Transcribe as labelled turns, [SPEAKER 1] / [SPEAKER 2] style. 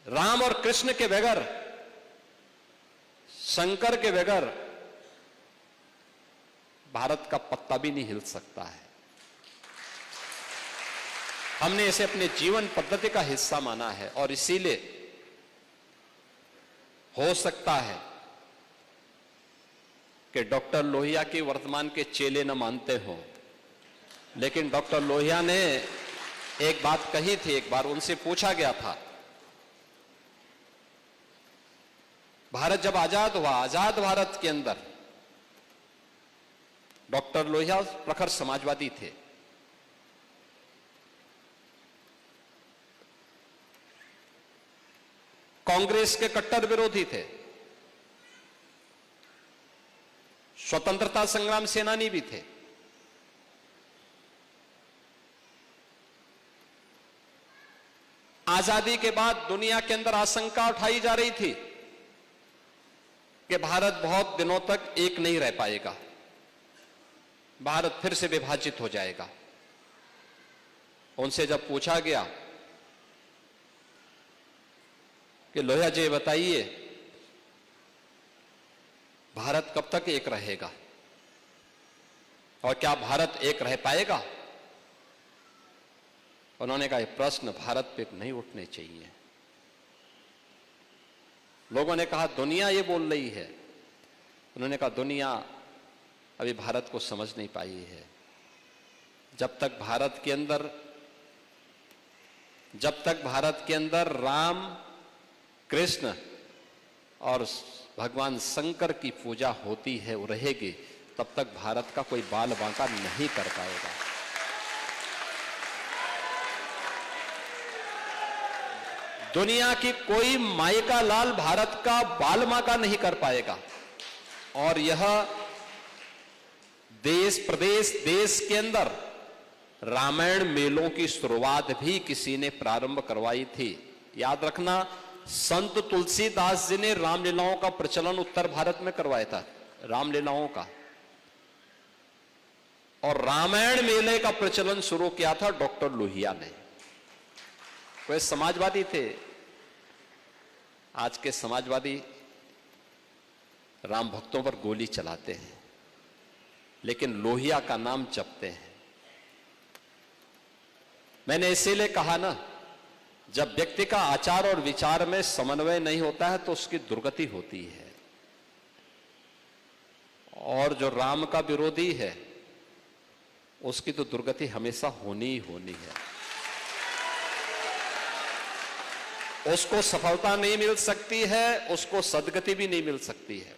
[SPEAKER 1] राम और कृष्ण के बगैर, शंकर के बगैर भारत का पत्ता भी नहीं हिल सकता है। हमने इसे अपने जीवन पद्धति का हिस्सा माना है और इसीलिए हो सकता है कि डॉक्टर लोहिया की वर्तमान के चेले न मानते हो, लेकिन डॉक्टर लोहिया ने एक बात कही थी। एक बार उनसे पूछा गया था, भारत जब आजाद हुआ, आजाद भारत के अंदर डॉक्टर लोहिया प्रखर समाजवादी थे। कांग्रेस के कट्टर विरोधी थे, स्वतंत्रता संग्राम सेनानी भी थे। आजादी के बाद दुनिया के अंदर आशंका उठाई जा रही थी कि भारत बहुत दिनों तक एक नहीं रह पाएगा, भारत फिर से विभाजित हो जाएगा। उनसे जब पूछा गया कि लोहिया जी बताइए, भारत कब तक एक रहेगा और क्या भारत एक रह पाएगा? उन्होंने कहा, यह प्रश्न भारत पे नहीं उठने चाहिए। लोगों ने कहा, दुनिया ये बोल रही है। उन्होंने कहा, दुनिया अभी भारत को समझ नहीं पाई है। जब तक भारत के अंदर राम, कृष्ण और भगवान शंकर की पूजा होती है, वो रहेगी, तब तक भारत का कोई बाल बांका नहीं कर पाएगा। दुनिया की कोई माई का लाल भारत का बाल बांका नहीं कर पाएगा। और यह देश प्रदेश देश के अंदर रामायण मेलों की शुरुआत भी किसी ने प्रारंभ करवाई थी। याद रखना, संत तुलसीदास जी ने रामलीलाओं का प्रचलन उत्तर भारत में करवाया था, रामलीलाओं का। और रामायण मेले का प्रचलन शुरू किया था डॉक्टर लोहिया ने। वे समाजवादी थे। आज के समाजवादी राम भक्तों पर गोली चलाते हैं, लेकिन लोहिया का नाम जपते हैं। मैंने इसीलिए कहा ना, जब व्यक्ति का आचार और विचार में समन्वय नहीं होता है तो उसकी दुर्गति होती है। और जो राम का विरोधी है उसकी तो दुर्गति हमेशा होनी ही होनी है। उसको सफलता नहीं मिल सकती है, उसको सद्गति भी नहीं मिल सकती है।